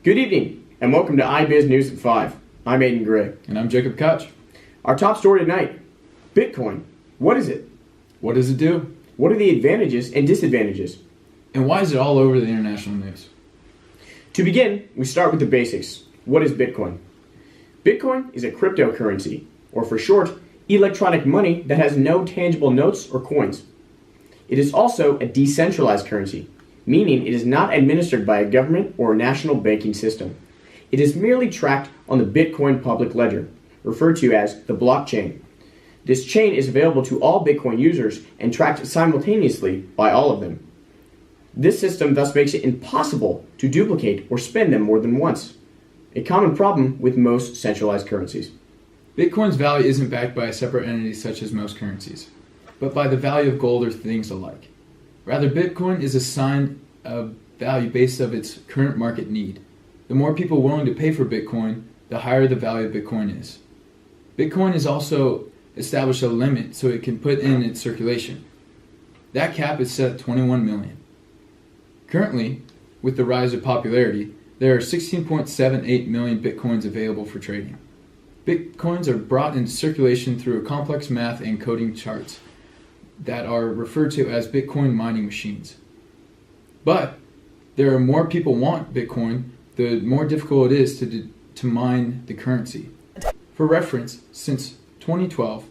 Good evening, and welcome to IBUS News at 5. I'm Aiden Gray. And I'm Jacob Koch. Our top story tonight, Bitcoin. What is it? What does it do? What are the advantages and disadvantages? And why is it all over the international news? To begin, we start with the basics. What is Bitcoin? Bitcoin is a cryptocurrency, or for short, electronic money that has no tangible notes or coins. It is also a decentralized currency, meaning it is not administered by a government or a national banking system. It is merely tracked on the Bitcoin public ledger, referred to as the blockchain. This chain is available to all Bitcoin users and tracked simultaneously by all of them. This system thus makes it impossible to duplicate or spend them more than once, a common problem with most centralized currencies. Bitcoin's value isn't backed by a separate entity such as most currencies, but by the value of gold or things alike. Rather, Bitcoin is assigned a value based on its current market need. The more people willing to pay for Bitcoin, the higher the value of Bitcoin is. Bitcoin has also established a limit so it can put in its circulation. That cap is set at 21 million. Currently, with the rise of popularity, there are 16.78 million Bitcoins available for trading. Bitcoins are brought into circulation through a complex math and coding charts that are referred to as Bitcoin mining machines. But there are more people want Bitcoin, the more difficult it is to mine the currency. For reference, since 2012,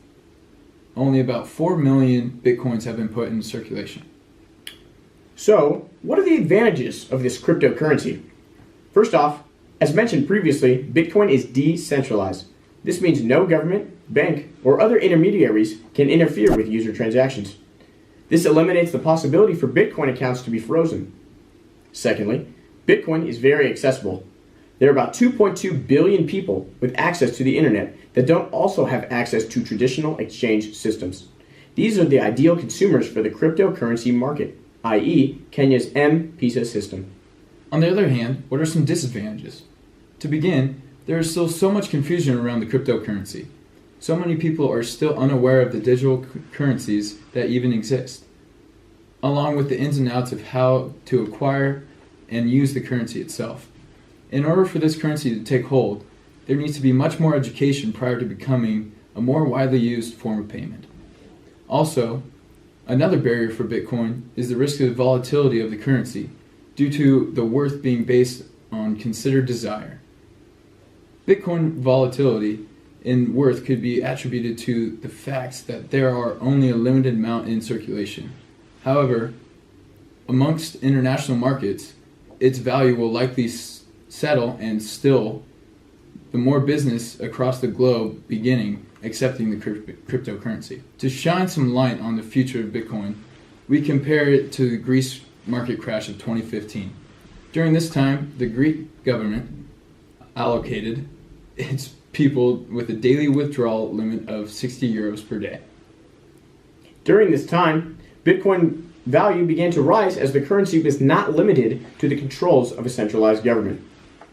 only about 4 million Bitcoins have been put into circulation. So, what are the advantages of this cryptocurrency? First off, as mentioned previously, Bitcoin is decentralized. This means no government, bank, or other intermediaries can interfere with user transactions. This eliminates the possibility for Bitcoin accounts to be frozen. Secondly, Bitcoin is very accessible. There are about 2.2 billion people with access to the internet that don't also have access to traditional exchange systems. These are the ideal consumers for the cryptocurrency market, i.e. Kenya's M-Pesa system. On the other hand, what are some disadvantages? To begin, there is still so much confusion around the cryptocurrency. So many people are still unaware of the digital currencies that even exist, along with the ins and outs of how to acquire and use the currency itself. In order for this currency to take hold, there needs to be much more education prior to becoming a more widely used form of payment. Also, another barrier for Bitcoin is the risk of the volatility of the currency due to the worth being based on considered desire. Bitcoin volatility in worth could be attributed to the fact that there are only a limited amount in circulation. However, amongst international markets, its value will likely settle, and still, the more business across the globe beginning accepting the cryptocurrency. To shine some light on the future of Bitcoin, we compare it to the Greece market crash of 2015. During this time, the Greek government allocated its people with a daily withdrawal limit of 60 euros per day. During this time, Bitcoin value began to rise as the currency was not limited to the controls of a centralized government.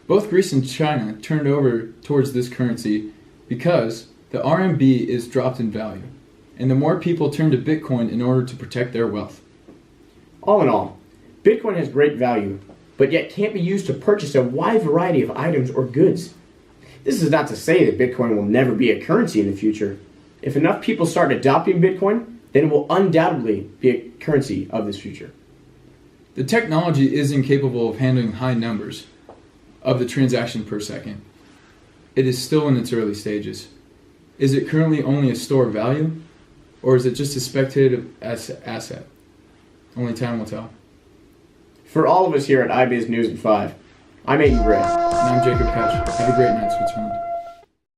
Both Greece and China turned over towards this currency because the RMB is dropped in value, and the more people turn to Bitcoin in order to protect their wealth. All in all, Bitcoin has great value, but yet can't be used to purchase a wide variety of items or goods. This is not to say that Bitcoin will never be a currency in the future. If enough people start adopting Bitcoin, then it will undoubtedly be a currency of this future. The technology is incapable of handling high numbers of the transaction per second. It is still in its early stages. Is it currently only a store of value, or is it just a speculative asset? Only time will tell. For all of us here at IBUS News at 5, I'm Aiden Gray. And I'm Jacob Koch. Have a great night, Switzerland.